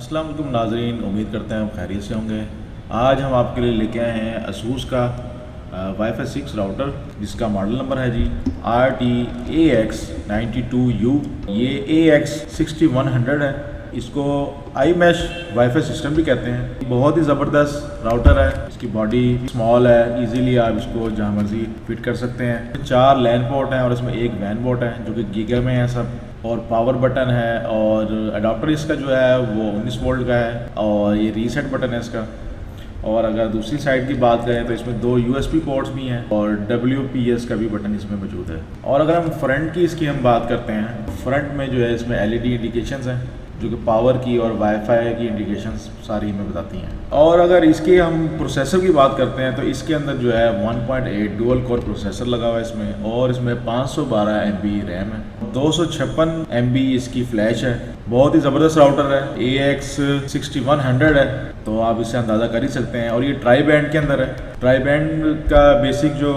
अस्सलाम वालेकुम नाज़रीन, उम्मीद करते हैं आप खैरियत से होंगे। आज हम आपके लिए लेके आए हैं असूस का वाईफाई 6 राउटर, जिसका मॉडल नंबर है जी RTAX92U। ये AX6100 है। इसको आई मैश वाईफाई सिस्टम भी कहते हैं। बहुत ही ज़बरदस्त राउटर है। इसकी बॉडी स्मॉल है, इजीली आप इसको जहाँ मर्जी फिट कर सकते हैं। 4 लैन पोर्ट हैं और इसमें एक वैन पोर्ट है जो कि गीगा में है सब, और पावर बटन है, और अडाप्टर इसका जो है वो 19 वोल्ट का है, और ये रीसेट बटन है इसका। और अगर दूसरी साइड की बात करें तो इसमें 2 USB पोर्ट्स भी हैं और WPS का भी बटन इसमें मौजूद है। और अगर हम फ्रंट की इसकी हम बात करते हैं, फ्रंट में जो है इसमें LED इंडिकेशंस हैं जो कि पावर की और वाईफाई की इंडिकेशंस सारी हमें बताती हैं। और अगर इसके हम प्रोसेसर की बात करते हैं तो इसके अंदर जो है 1.8 डुअल कोर प्रोसेसर लगा हुआ है इसमें, और इसमें 512 MB रैम है, 256 MB इसकी फ्लैश है। बहुत ही ज़बरदस्त राउटर है, AX6100 है, तो आप इससे अंदाज़ा कर ही सकते हैं। और ये ट्राई बैंड के अंदर है। ट्राई बैंड का बेसिक जो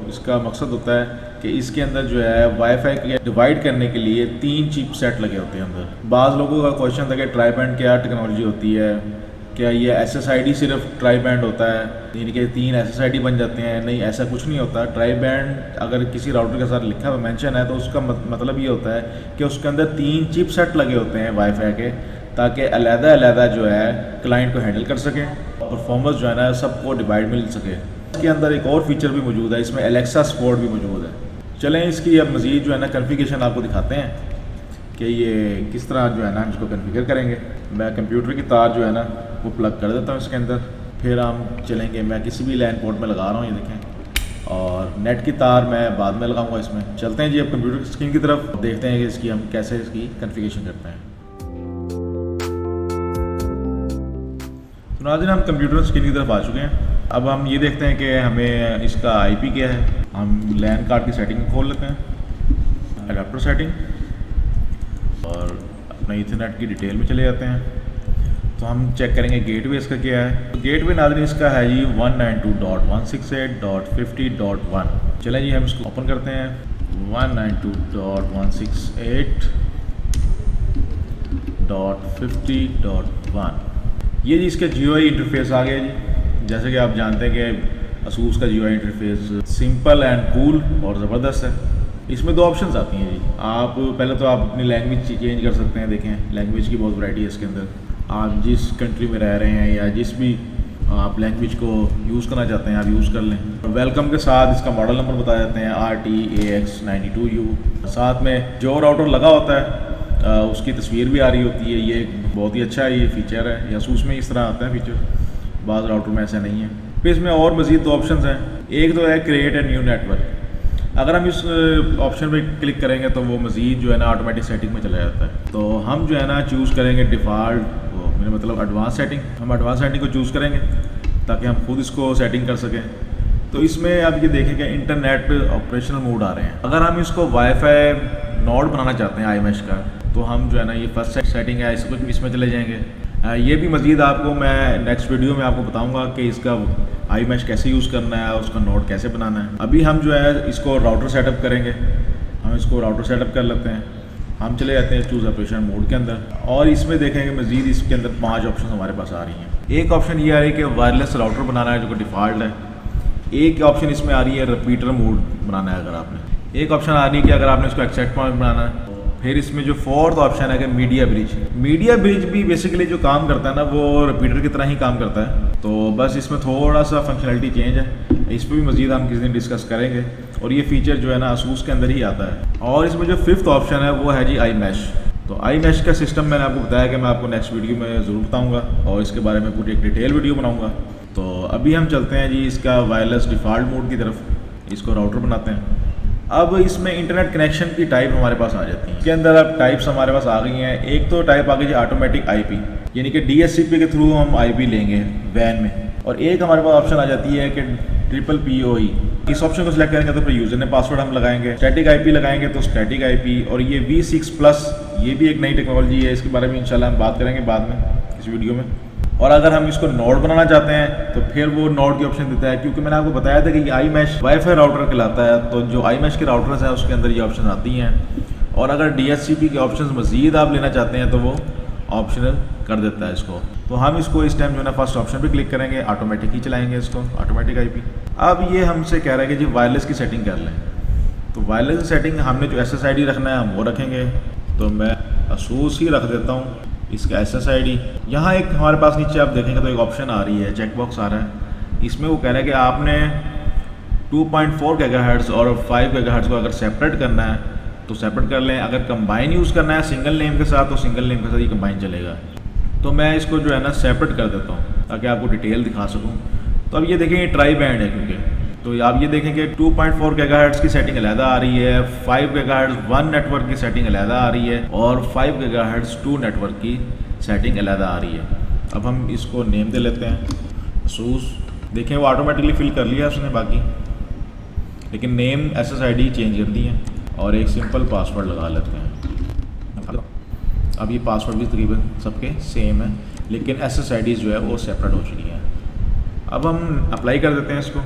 इसका मकसद होता है कि इसके अंदर जो है वाईफाई के डिवाइड करने के लिए 3 चिप सेट लगे होते हैं अंदर। बाज़ लोगों का क्वेश्चन था कि ट्राई बैंड क्या टेक्नोलॉजी होती है, क्या ये SSID सिर्फ ट्राई बैंड होता है, यानी कि 3 SSID बन जाते हैं? नहीं, ऐसा कुछ नहीं होता। ट्राई बैंड अगर किसी राउटर के साथ लिखा हुआ मेंशन है तो उसका मतलब ये होता है कि उसके अंदर 3 चिप सेट लगे होते हैं वाईफाई के, ताकि अलग-अलग जो है क्लाइंट को हैंडल कर सकें, परफॉर्मेंस जो है ना सबको डिवाइड मिल सके। इसके अंदर एक और फीचर भी मौजूद है, इसमें एलेक्सा सपोर्ट भी मौजूद है। चलें इसकी अब मज़ीद जो है ना कन्फिगरेशन आपको दिखाते हैं कि ये किस तरह जो है ना हम इसको कन्फिगर करेंगे। मैं कंप्यूटर की तार जो है ना वो प्लग कर देता हूँ इसके अंदर, फिर हम चलेंगे। मैं किसी भी लैन पोर्ट में लगा रहा हूँ, ये देखें, और नेट की तार मैं बाद में लगाऊंगा इसमें। चलते हैं जी अब कंप्यूटर की स्क्रीन की तरफ, देखते हैं कि इसकी हम कैसे इसकी कन्फिगरेशन करते हैं। तो नाज़रीन, हम कंप्यूटर स्क्रीन की तरफ आ चुके हैं। अब हम ये देखते हैं कि हमें इसका IP क्या है। हम लैन कार्ड की सेटिंग खोल लेते हैं, अडाप्टर सेटिंग, और अपना ईथरनेट की डिटेल में चले जाते हैं। तो हम चेक करेंगे गेटवे इसका क्या है। गेटवे नाज़रीन इसका है जी 192.168.50.1। चलें जी हम इसको ओपन करते हैं। 192.168.50.1। ये जी इसका GUI इंटरफेस आ गया जी। जैसे कि आप जानते हैं कि असूस का GUI interface simple and cool और ज़बरदस्त है। इसमें 2 ऑप्शंस आती हैं जी। आप पहले तो आप अपनी लैंग्वेज चेंज कर सकते हैं। देखें, लैंग्वेज की बहुत वैरायटी है इसके अंदर। आप जिस कंट्री में रह रहे हैं या जिस भी आप लैंग्वेज को यूज़ करना चाहते हैं आप यूज़ कर लें। वेलकम के साथ इसका मॉडल नंबर बता देते हैं, RTAX92U। साथ में जो राउटर लगा होता है उसकी तस्वीर भी आ रही होती है। ये बहुत ही अच्छा ये फ़ीचर है, या असूस में इस तरह आता है फ़ीचर, बाज़ राउटर में ऐसा नहीं है। फिर इसमें और मज़ीद 2 ऑप्शंस हैं। एक तो है क्रिएट ए न्यू नेटवर्क। अगर हम इस ऑप्शन पे क्लिक करेंगे तो वो मज़ीद जो है ना ऑटोमेटिक सेटिंग में चला जाता है। तो हम जो है ना चूज़ करेंगे डिफ़ॉल्ट, मेरा मतलब एडवांस सेटिंग। हम एडवांस सेटिंग को चूज़ करेंगे ताकि हम खुद इसको सेटिंग कर सकें। तो इसमें आप ये देखें कि इंटरनेट ऑपरेशनल मोड आ रहे हैं। अगर हम इसको वाईफाई नोड बनाना चाहते हैं iMesh का, तो हम जो है ना ये फर्स्ट सेटिंग है इसमें चले जाएंगे। ये भी मज़ीद आपको मैं नेक्स्ट वीडियो में आपको बताऊंगा कि इसका iMesh कैसे यूज़ करना है, उसका नोड कैसे बनाना है। अभी हम जो है इसको राउटर सेटअप करेंगे। हम इसको राउटर सेटअप कर लेते हैं। हम चले जाते हैं चूज़ ऑपरेशन मोड के अंदर, और इसमें देखेंगे मज़ीद इसके अंदर 5 ऑप्शन हमारे पास आ रही हैं। एक ऑप्शन ये आ रही है कि वायरलेस राउटर बनाना है जो कि डिफ़ॉल्ट है। एक ऑप्शन इसमें आ रही है रिपीटर मोड बनाना है अगर आपने। एक ऑप्शन आ रही है कि अगर आपने इसको एक्सेप्ट पॉइंट बनाना है। फिर इसमें जो 4th ऑप्शन है कि मीडिया ब्रिज। मीडिया ब्रिज भी बेसिकली जो काम करता है ना वो रिपीटर की तरह ही काम करता है, तो बस इसमें थोड़ा सा फंक्शनलिटी चेंज है। इस पर भी मज़ीद हम किसी दिन डिस्कस करेंगे, और ये फीचर जो है ना असूस के अंदर ही आता है। और इसमें जो 5th ऑप्शन है वो है जी iMesh। तो iMesh का सिस्टम मैंने आपको बताया कि मैं आपको नेक्स्ट वीडियो में ज़रूर बताऊँगा, और इसके बारे में पूरी एक डिटेल वीडियो बनाऊँगा। तो अभी हम चलते हैं जी इसका वायरलेस डिफ़ॉल्ट मोड की तरफ। इसको राउटर बनाते हैं। अब इसमें इंटरनेट कनेक्शन की टाइप हमारे पास आ जाती है। इसके अंदर अब टाइप्स हमारे पास आ गई हैं। एक तो टाइप आ गई ऑटोमेटिक IP, यानी कि DHCP के थ्रू हम IP लेंगे वैन में। और एक हमारे पास ऑप्शन आ जाती है कि PPPoE। इस ऑप्शन को सिलेक्ट करेंगे तो फिर यूज़र ने पासवर्ड हम लगाएंगे। स्टैटिक IP लगाएंगे तो स्टैटिक IP। और ये V6+, ये भी एक नई टेक्नोलॉजी है, इसके बारे में इंशाल्लाह हम बात करेंगे बाद में इस वीडियो में। और अगर हम इसको नोड बनाना चाहते हैं तो फिर वो नोड की ऑप्शन देता है, क्योंकि मैंने आपको बताया था कि ये iMesh वाईफाई राउटर कहलाता है। तो जो iMesh के राउटर्स हैं उसके अंदर ये ऑप्शन आती हैं। और अगर DHCP के ऑप्शंस मज़ीद आप लेना चाहते हैं तो वो ऑप्शनल कर देता है इसको। तो हम इसको इस टाइम जो है ना फर्स्ट ऑप्शन पे क्लिक करेंगे, ऑटोमेटिक ही चलाएंगे इसको, ऑटोमेटिक आईपी। अब ये हमसे कह रहा है कि जी वायरलेस की सेटिंग कर लें। तो वायरलेस की सेटिंग हमने जो SSID रखना है हम वो रखेंगे। तो मैं ASUS ही रख देता हूँ इसका SSID। यहाँ एक हमारे पास नीचे आप देखेंगे तो एक ऑप्शन आ रही है, चेकबॉक्स आ रहा है। इसमें वो कह रहा है कि आपने 2.4 GHz और 5 GHz को अगर सेपरेट करना है तो सेपरेट कर लें। अगर कंबाइन यूज़ करना है सिंगल नेम के साथ तो सिंगल नेम के साथ ही कंबाइन चलेगा। तो मैं इसको जो है ना सेपरेट कर देता हूँ ताकि आपको डिटेल दिखा सकूँ। तो अब ये देखें ये ट्राई बैंड है क्योंकि, तो आप ये देखें कि 2.4 GHz की सेटिंग अलहदा आ रही है, 5 GHz 1 नेटवर्क की सेटिंग अलहदा आ रही है और 5 GHz 2 नेटवर्क की सेटिंग अलहदा आ रही है। अब हम इसको नेम दे लेते हैं ASUS। देखें वो ऑटोमेटिकली फिल कर लिया उसने बाकी, लेकिन नेम SSID चेंज कर दी है और एक सिंपल पासवर्ड लगा लेते हैं। अब ये पासवर्ड भी तकरीबन सबके सेम है, लेकिन SSID जो है वो सेपरेट हो चुकी है। अब हम अप्लाई कर देते हैं इसको,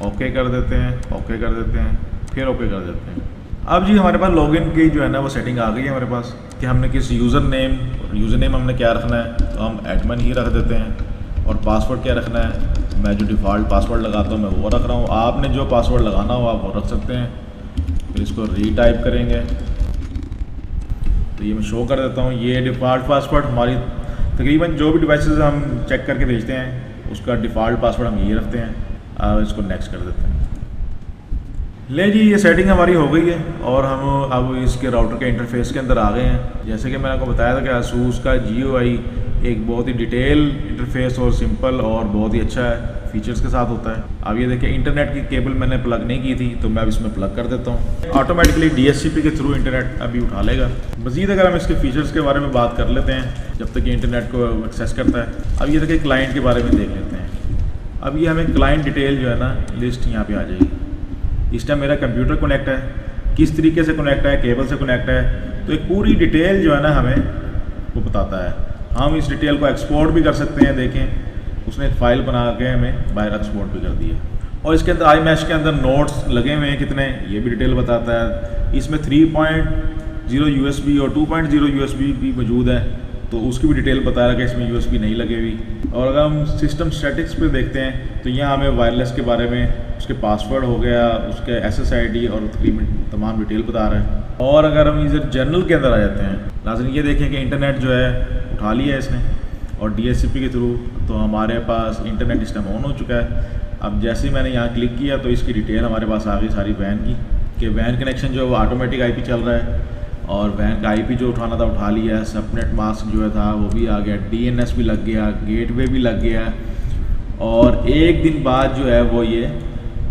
ओके कर देते हैं, ओके कर देते हैं, फिर ओके कर देते हैं। अब जी हमारे पास लॉगिन की जो है ना वो सेटिंग आ गई है हमारे पास कि हमने किस यूज़र नेम हमने क्या रखना है, तो हम एडमिन ही रख देते हैं। और पासवर्ड क्या रखना है, मैं जो डिफ़ॉल्ट पासवर्ड लगाता हूँ मैं वो रख रहा हूँ। आपने जो पासवर्ड लगाना हो आप वो रख सकते हैं। फिर इसको रीटाइप करेंगे तो ये मैं शो कर देता हूँ। ये डिफ़ॉल्ट पासवर्ड हमारी तकरीबन जो भी डिवाइसेस हम चेक करके भेजते हैं उसका डिफ़ॉल्ट पासवर्ड हम ये रखते हैं। अब इसको नेक्स्ट कर देते हैं। ले जी ये सेटिंग हमारी हो गई है और हम अब इसके राउटर के इंटरफेस के अंदर आ गए हैं। जैसे कि मैंने आपको बताया था कि ASUS का GUI एक बहुत ही डिटेल इंटरफेस और सिंपल और बहुत ही अच्छा है, फीचर्स के साथ होता है। अब ये देखिए इंटरनेट की केबल मैंने प्लग नहीं की थी तो मैं अब इसमें प्लग कर देता हूँ। ऑटोमेटिकली DHCP के थ्रू इंटरनेट अभी उठा लेगा। मज़ीद अगर हम इसके फीचर्स के बारे में बात कर लेते हैं जब तक ये इंटरनेट को एक्सेस करता है। अब ये देखिए क्लाइंट के बारे में देख लेते हैं। अब ये हमें क्लाइंट डिटेल जो है ना लिस्ट यहाँ पे आ जाएगी। इस टाइम मेरा कंप्यूटर कनेक्ट है, किस तरीके से कनेक्ट है, केबल से कनेक्ट है, तो एक पूरी डिटेल जो है ना हमें वो बताता है। हम इस डिटेल को एक्सपोर्ट भी कर सकते हैं। देखें उसने एक फ़ाइल बना के हमें बाहर एक्सपोर्ट भी कर दी है। और इसके अंदर iMesh के अंदर नोट्स लगे हुए हैं कितने, ये भी डिटेल बताता है। इसमें 3.0 USB और 2.0 USB भी मौजूद है तो उसकी भी डिटेल बता रहा है कि इसमें USB नहीं लगे हुई। और अगर हम सिस्टम स्टैटिक्स पे देखते हैं तो यहाँ हमें वायरलेस के बारे में, उसके पासवर्ड हो गया, उसके SSID और तकरीबन तमाम डिटेल बता रहा है। और अगर हम इधर जनरल के अंदर आ जाते हैं, लाज़िम ये देखें कि इंटरनेट जो है उठा लिया है इसने और DHCP के थ्रू, तो हमारे पास इंटरनेट सिस्टम ऑन हो चुका है। अब जैसे ही मैंने यहाँ क्लिक किया तो इसकी डिटेल हमारे पास आ गई सारी वैन की, कि वैन कनेक्शन जो है वो ऑटोमेटिक IP चल रहा है और वैन का IP जो उठाना था उठा लिया है। सबनेट मास्क जो है था वो भी आ गया, DNS भी लग गया, गेटवे भी लग गया और एक दिन बाद जो है वो ये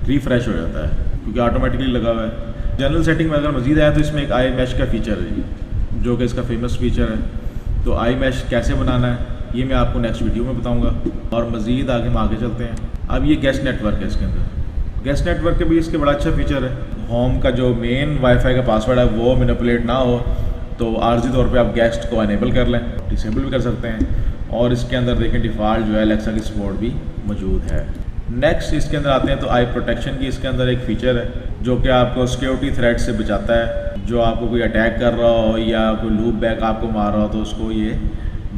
रिफ़्रेश हो जाता है क्योंकि ऑटोमेटिकली लगा हुआ है। जनरल सेटिंग में अगर मज़ीद आया तो इसमें एक iMesh का फ़ीचर है जो कि इसका फेमस फ़ीचर है। तो iMesh कैसे बनाना है ये मैं आपको नेक्स्ट वीडियो में बताऊँगा। और मज़ीद आगे हम आगे चलते हैं। अब ये गेस्ट नेटवर्क है, इसके अंदर गेस्ट नेटवर्क के भी इसके बड़ा अच्छा फ़ीचर है। होम का जो मेन वाईफाई का पासवर्ड है वो मैनिपुलेट ना हो तो आर्जी तौर पे आप गेस्ट को अनेबल कर लें, डिसेबल भी कर सकते हैं। और इसके अंदर देखें डिफ़ॉल्ट जो है एलेक्सा की सपोर्ट भी मौजूद है। नेक्स्ट इसके अंदर आते हैं तो आई प्रोटेक्शन की इसके अंदर एक फ़ीचर है जो कि आपको सिक्योरिटी थ्रेट से बचाता है। जो आपको कोई अटैक कर रहा हो या कोई लूप बैक आपको मार रहा हो तो उसको ये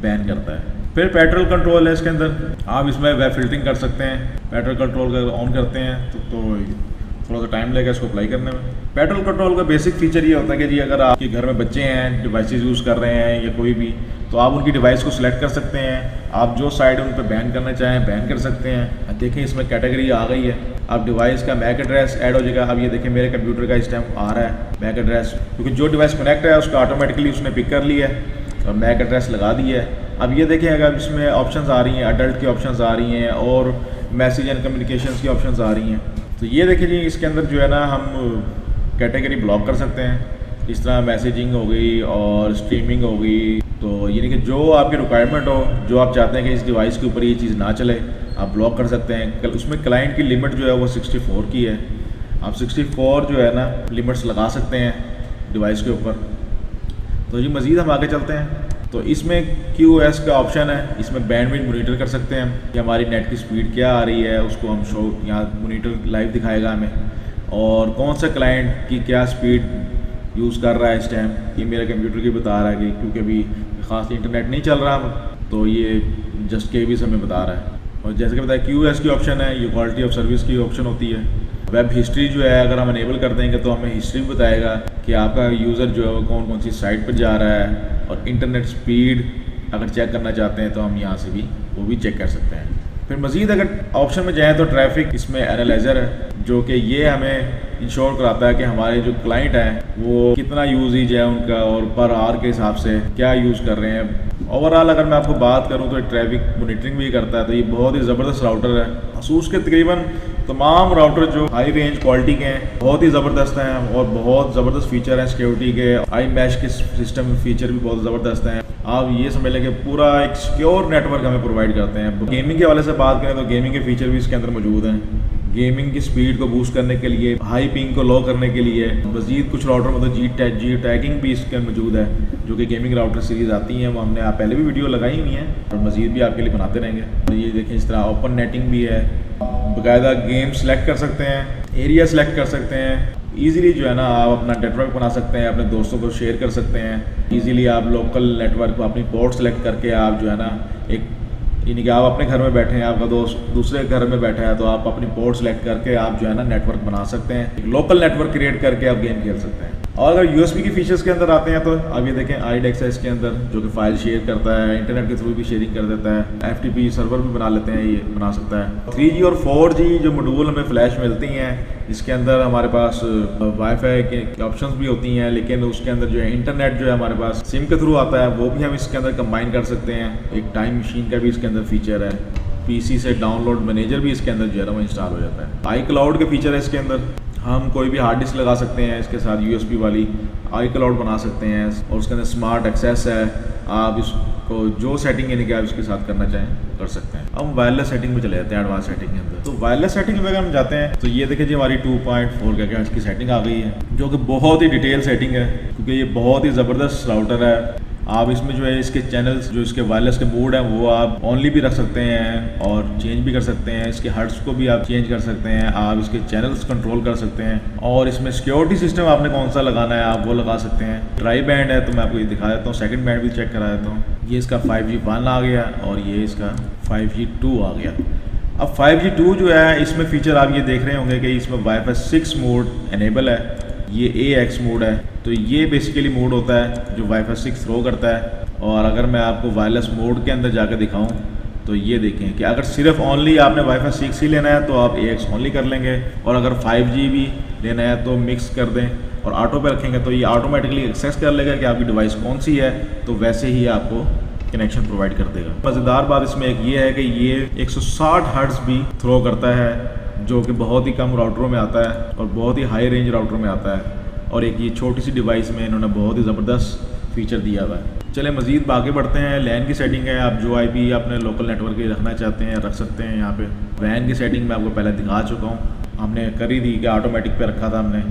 बैन करता है। फिर पेट्रोल कंट्रोल है इसके अंदर, आप इसमें वेब फिल्टरिंग कर सकते हैं। पेट्रोल कंट्रोल अगर ऑन करते हैं तो थोड़ा सा टाइम लगेगा इसको अप्लाई करने में। पेट्रोल कंट्रोल का बेसिक फीचर ये होता है कि जी अगर आपके घर में बच्चे हैं, डिवाइसेस यूज़ कर रहे हैं या कोई भी, तो आप उनकी डिवाइस को सिलेक्ट कर सकते हैं। आप जो साइड उन पर बैन करना चाहें बैन कर सकते हैं। देखें इसमें कैटेगरी आ गई है। अब डिवाइस का मैक एड्रेस ऐड हो जाएगा। अब ये देखें मेरे कंप्यूटर का इस टाइम आ रहा है मैक एड्रेस, क्योंकि जो डिवाइस कनेक्ट है उसका ऑटोमेटिकली उसने पिक कर लिया है और मैक एड्रेस लगा दिया है। अब ये देखें अगर इसमें ऑप्शंस आ रही हैं, अडल्ट की ऑप्शंस आ रही हैं और मैसेज एंड कम्युनिकेशंस की ऑप्शंस आ रही हैं। तो ये देखिए जी इसके अंदर जो है ना हम कैटेगरी ब्लॉक कर सकते हैं। इस तरह मैसेजिंग हो गई और स्ट्रीमिंग हो गई। तो यानी कि जो आपकी रिक्वायरमेंट हो, जो आप चाहते हैं कि इस डिवाइस के ऊपर ये चीज़ ना चले, आप ब्लॉक कर सकते हैं। उसमें क्लाइंट की लिमिट जो है वो 64 की है। आप 64 जो है ना लिमिट्स लगा सकते हैं डिवाइस के ऊपर। तो जी मज़ीद हम आगे चलते हैं। तो इसमें QoS का ऑप्शन है, इसमें बैंडविड्थ मॉनिटर कर सकते हैं हम कि हमारी नेट की स्पीड क्या आ रही है, उसको हम शो यहाँ मॉनिटर लाइव दिखाएगा हमें। और कौन सा क्लाइंट की क्या स्पीड यूज़ कर रहा है इस टाइम, ये मेरे कंप्यूटर की बता रहा है कि क्योंकि अभी ख़ास इंटरनेट नहीं चल रहा तो ये जस्ट के बी हमें बता रहा है। और जैसे कि बताया QoS की ऑप्शन है, ये क्वालिटी ऑफ सर्विस की ऑप्शन होती है। वेब हिस्ट्री जो है अगर हम अनेबल कर देंगे तो हमें हिस्ट्री भी बताएगा कि आपका यूज़र जो है वो कौन कौन सी साइट पर जा रहा है। और इंटरनेट स्पीड अगर चेक करना चाहते हैं तो हम यहाँ से भी वो भी चेक कर सकते हैं। फिर मज़ीद अगर ऑप्शन में जाएँ तो ट्रैफिक इसमें एनालाइज़र है, जो कि ये हमें इंश्योर कराता है कि हमारे जो क्लाइंट हैं वो कितना यूजेज है उनका और पर आवर के हिसाब से क्या यूज़ कर रहे हैं। ओवरऑल अगर मैं आपको बात करूं तो ट्रैफिक मॉनिटरिंग भी करता है। तो ये बहुत ही ज़बरदस्त राउटर है। ASUS के तकरीबन तमाम राउटर जो हाई रेंज क्वालिटी के हैं बहुत ही ज़बरदस्त हैं और बहुत ज़बरदस्त फीचर हैं सिक्योरिटी के। आई मैश के सिस्टम फीचर भी बहुत ज़बरदस्त हैं। आप ये समझ लें कि पूरा एक सिक्योर नेटवर्क हमें प्रोवाइड करते हैं। गेमिंग के हवाले से बात करें तो गेमिंग के फीचर भी इसके अंदर मौजूद हैं। गेमिंग की स्पीड को बूस्ट करने के लिए, हाई पिंग को लो करने के लिए मज़ीद कुछ राउटर मतलब जी टैगिंग भी इसके मौजूद है, जो कि गेमिंग राउटर सीरीज़ आती हैं वो हमने आप पहले भी वीडियो लगाई हुई हैं और मज़ीद भी आपके लिए बनाते रहेंगे। तो ये देखें इस तरह ओपन नेटिंग भी है, बाकायदा गेम सेलेक्ट कर सकते हैं, एरिया सेलेक्ट कर सकते हैं। ईज़िली जो है ना आप अपना नेटवर्क बना सकते हैं, अपने दोस्तों को शेयर कर सकते हैं। ईज़िली आप लोकल नेटवर्क को अपनी पोर्ट सेलेक्ट करके आप जो है ना एक यानी कि आप अपने घर में बैठे हैं, आपका दोस्त दूसरे घर में बैठा है तो आप अपनी पोर्ट सेलेक्ट करके आप जो है ना नेटवर्क बना सकते हैं, एक लोकल नेटवर्क क्रिएट करके आप गेम खेल सकते हैं। और अगर USB के फीचर्स के अंदर आते हैं तो अब ये देखें IDEX है इसके अंदर, जो कि फाइल शेयर करता है, इंटरनेट के थ्रू भी शेयरिंग कर देता है। FTP सर्वर भी बना लेते हैं, ये बना सकता है। 3G और 4G जो मॉड्यूल हमें फ्लैश मिलती हैं जिसके अंदर हमारे पास वाईफाई के ऑप्शंस भी होती हैं, लेकिन उसके अंदर जो है इंटरनेट जो है हमारे पास सिम के थ्रू आता है वो भी हम इसके अंदर कंबाइन कर सकते हैं। एक टाइम मशीन का भी इसके अंदर फीचर है। PC से डाउनलोड मैनेजर भी इसके अंदर जो है ना वो इंस्टॉल हो जाता है। iCloud के फीचर है इसके अंदर, हम कोई भी हार्ड डिस्क लगा सकते हैं इसके साथ USB वाली, iCloud बना सकते हैं। और उसके अंदर स्मार्ट एक्सेस है, आप इसको जो सेटिंग यानी कि आप इसके साथ करना चाहें कर सकते हैं। हम वायरलेस सेटिंग में चले जाते हैं, एडवांस सेटिंग के अंदर। तो वायरलेस सेटिंग में अगर हम जाते हैं तो ये देखिए जी हमारी 2.4 GHz की सेटिंग आ गई है, जो कि बहुत ही डिटेल सेटिंग है क्योंकि ये बहुत ही ज़बरदस्त राउटर है। आप इसमें जो है इसके चैनल्स जो इसके वायरलेस के मोड हैं वो आप ऑनली भी रख सकते हैं और चेंज भी कर सकते हैं। इसके हर्ट्स को भी आप चेंज कर सकते हैं, आप इसके चैनल्स कंट्रोल कर सकते हैं। और इसमें सिक्योरिटी सिस्टम आपने कौन सा लगाना है आप वो लगा सकते हैं। ट्राई बैंड है तो मैं आपको ये दिखा देता हूँ, सेकंड बैंड भी चेक करा देता हूँ। ये इसका 5G1 आ गया और ये इसका 5G2 आ गया। अब 5G2 जो है इसमें फ़ीचर आप ये देख रहे होंगे कि इसमें Wi-Fi 6 मोड इनेबल है, ये AX मोड है। तो ये बेसिकली मोड होता है जो Wi-Fi 6 थ्रो करता है। और अगर मैं आपको वायरलेस मोड के अंदर जाकर दिखाऊं तो ये देखें कि अगर सिर्फ ओनली आपने Wi-Fi 6 ही लेना है तो आप AX ओनली कर लेंगे, और अगर 5G भी लेना है तो मिक्स कर दें और ऑटो पे रखेंगे तो ये ऑटोमेटिकली एक्सेस कर लेगा कि आपकी डिवाइस कौन सी है, तो वैसे ही आपको कनेक्शन प्रोवाइड कर देगा। मज़ेदार बात इसमें एक ये है कि ये 160 हर्ट्ज़ भी थ्रो करता है, जो कि बहुत ही कम राउटरों में आता है और बहुत ही हाई रेंज राउटर में आता है। और एक ये छोटी सी डिवाइस में इन्होंने बहुत ही ज़बरदस्त फीचर दिया हुआ है। चले मज़ीद आगे बढ़ते हैं। लैन की सेटिंग है, आप जो IP अपने लोकल नेटवर्क की रखना चाहते हैं रख सकते हैं यहाँ पे। वैन की सेटिंग मैं आपको पहले दिखा चुका हूँ, हमने करी थी कि ऑटोमेटिक पे रखा था हमने।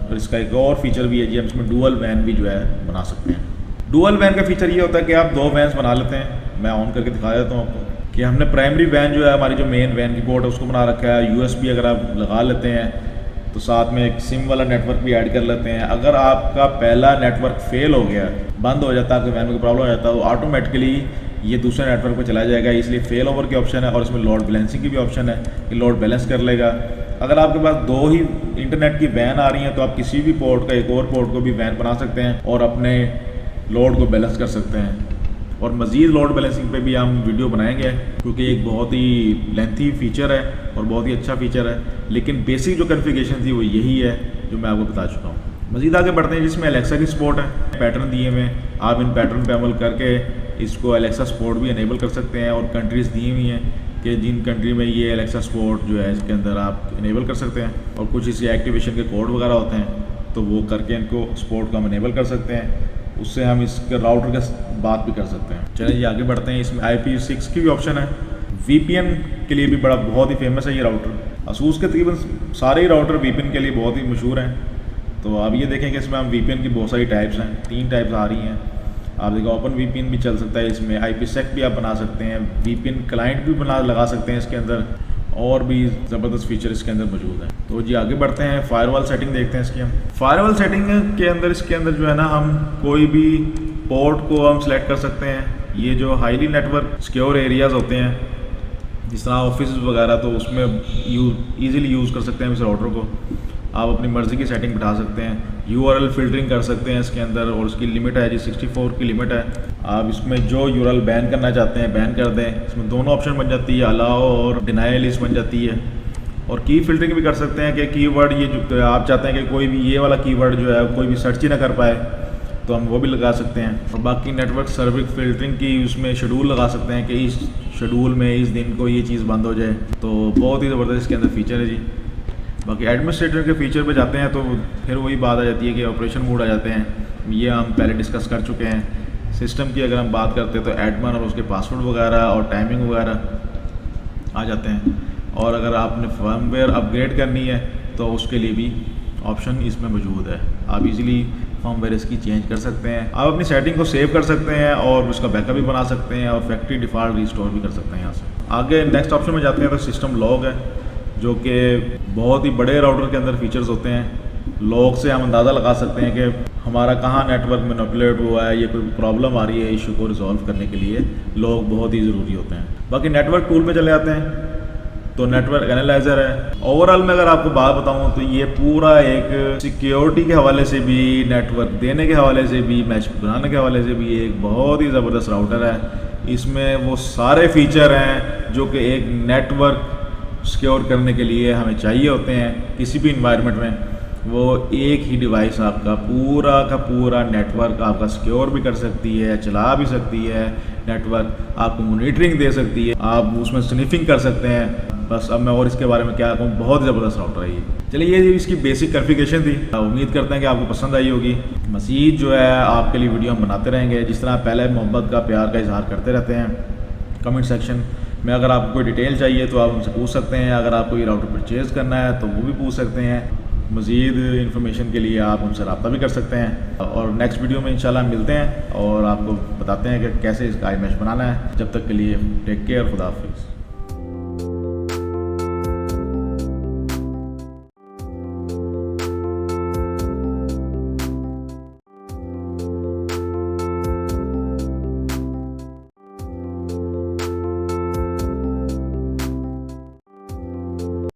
और इसका एक और फीचर भी है जी, हम इसमें डुअल वैन भी जो है बना सकते हैं। डुअल वैन का फीचर ये होता है कि आप 2 वैन्स बना लेते हैं। मैं ऑन करके दिखा देता हूँ आपको कि हमने प्राइमरी वैन जो है हमारी जो मेन वैन की पोर्ट है उसको बना रखा है। USB अगर आप लगा लेते हैं तो साथ में एक सिम वाला नेटवर्क भी ऐड कर लेते हैं। अगर आपका पहला नेटवर्क फेल हो गया, बंद हो जाता है, आपके वैन में प्रॉब्लम हो जाता है, तो ऑटोमेटिकली ये दूसरे नेटवर्क पे चला जाएगा। इसलिए फेल ओवर की ऑप्शन है और इसमें लोड बैलेंसिंग की भी ऑप्शन है कि लोड बैलेंस कर लेगा। अगर आपके पास 2 ही इंटरनेट की वैन आ रही हैं तो आप किसी भी पोर्ट का एक और पोर्ट को भी वैन बना सकते हैं और अपने लोड को बैलेंस कर सकते हैं। और मज़ीद लोड बैलेंसिंग पे भी हम वीडियो बनाएंगे क्योंकि एक बहुत ही लेंथी फ़ीचर है और बहुत ही अच्छा फ़ीचर है, लेकिन बेसिक जो कॉन्फ़िगरेशन थी वो यही है जो मैं आपको बता चुका हूँ। मज़ीद आगे बढ़ते हैं जिसमें एलेक्सा की सपोर्ट है, पैटर्न दिए हुए हैं। आप इन पैटर्न पे अमल करके इसको एलेक्सा सपोर्ट भी इनेबल कर सकते हैं और कंट्रीज़ दी हुई हैं कि जिन कंट्री में ये एलेक्सा सपोर्ट जो है इसके अंदर आप इनेबल कर सकते हैं। और कुछ इसी एक्टिवेशन के कोड वगैरह होते हैं तो वो करके इनको सपोर्ट को हम इनेबल कर सकते हैं। उससे हम इसके राउटर के बात भी कर सकते हैं। चलिए जी आगे बढ़ते हैं। इसमें IPv6 की भी ऑप्शन है। VPN के लिए भी बहुत ही फेमस है ये राउटर। ASUS के तकरीबन सारे ही राउटर VPN के लिए बहुत ही मशहूर हैं। तो अब ये देखें कि इसमें हम VPN की बहुत सारी टाइप्स हैं, 3 टाइप्स आ रही हैं। आप देखो ओपन VPN भी चल सकता है इसमें, IPsec भी आप बना सकते हैं, VPN क्लाइंट भी लगा सकते हैं इसके अंदर, और भी ज़बरदस्त फीचर इसके अंदर मौजूद है। तो जी आगे बढ़ते हैं। फायरवॉल सेटिंग देखते हैं इसकी हम। फायरवॉल सेटिंग के अंदर इसके अंदर जो है ना हम कोई भी पोर्ट को हम सेलेक्ट कर सकते हैं। ये जो हाईली नेटवर्क सिक्योर एरियाज़ होते हैं जिस तरह ऑफिस वगैरह, तो उसमें ईज़िली यूज़ कर सकते हैं इस राउटर को। आप अपनी मर्ज़ी की सेटिंग बिठा सकते हैं, URL फ़िल्टरिंग कर सकते हैं इसके अंदर, और उसकी लिमिट है जी 64 की लिमिट है। आप इसमें जो URL बैन करना चाहते हैं बैन कर दें। इसमें दोनों ऑप्शन बन जाती है, अलाउ और डिनाई लिस्ट बन जाती है। और की फ़िल्टरिंग भी कर सकते हैं कि कीवर्ड ये जो आप चाहते हैं कि कोई भी ये वाला कीवर्ड जो है कोई भी सर्च ही ना कर पाए, तो हम वो भी लगा सकते हैं। और बाकी नेटवर्क सर्विस फ़िल्टरिंग की उसमें शेड्यूल लगा सकते हैं कि इस शेड्यूल में इस दिन को ये चीज़ बंद हो जाए। तो बहुत ही ज़बरदस्त इसके अंदर फ़ीचर है जी। बाकी एडमिनिस्ट्रेटर के फ़ीचर पे जाते हैं तो फिर वही बात आ जाती है कि ऑपरेशन मोड आ जाते हैं। ये हम पहले डिस्कस कर चुके हैं। सिस्टम की अगर हम बात करते हैं तो एडमिन और उसके पासवर्ड वगैरह और टाइमिंग वगैरह आ जाते हैं। और अगर आपने फर्मवेयर अपग्रेड करनी है तो उसके लिए भी ऑप्शन इसमें मौजूद है। आप इजीली फर्मवेयर इसकी चेंज कर सकते हैं। आप अपनी सेटिंग को सेव कर सकते हैं और उसका बैकअप भी बना सकते हैं और फैक्ट्री डिफ़ॉल्ट रिस्टोर भी कर सकते हैं यहाँ से। आगे नेक्स्ट ऑप्शन में जाते हैं तो सिस्टम लॉग है, जो कि बहुत ही बड़े राउटर के अंदर फीचर्स होते हैं। लॉग से हम अंदाज़ा लगा सकते हैं कि हमारा कहाँ नेटवर्क मैनिपुलेट हुआ है, ये कोई प्रॉब्लम आ रही है। इशू को रिजॉल्व करने के लिए लॉग बहुत ही ज़रूरी होते हैं। बाकी नेटवर्क टूल में चले जाते हैं तो नेटवर्क एनालाइजर है। ओवरऑल में अगर आपको बात बताऊं तो ये पूरा एक सिक्योरिटी के हवाले से भी, नेटवर्क देने के हवाले से भी, मैच बनाने के हवाले से भी एक बहुत ही ज़बरदस्त राउटर है। इसमें वो सारे फीचर हैं जो कि एक नेटवर्क सिक्योर करने के लिए हमें चाहिए होते हैं। किसी भी इन्वायरमेंट में वो एक ही डिवाइस आपका पूरा का पूरा नेटवर्क आपका सिक्योर भी कर सकती है, चला भी सकती है, नेटवर्क आपको मॉनिटरिंग दे सकती है, आप उसमें स्निफिंग कर सकते हैं। बस अब मैं और इसके बारे में क्या कहूँ, बहुत ज़बरदस्त राउटर है ये। चलिए ये इसकी बेसिक कॉन्फ़िगरेशन थी। उम्मीद करते हैं कि आपको पसंद आई होगी। मज़ीद जो है आपके लिए वीडियो हम बनाते रहेंगे। जिस तरह पहले मोहब्बत का, प्यार का इजहार करते रहते हैं कमेंट सेक्शन में। अगर आपको कोई डिटेल चाहिए तो आप उनसे पूछ सकते हैं। अगर आपको ये राउटर परचेज़ करना है तो वो भी पूछ सकते हैं। मज़ीद इन्फॉर्मेशन के लिए आप उनसे रब्ता भी कर सकते हैं। और नेक्स्ट वीडियो में इंशाल्लाह मिलते हैं और आपको बताते हैं कि कैसे इसका iMesh बनाना है। जब तक के लिए टेक केयर, खुदा हाफिज़।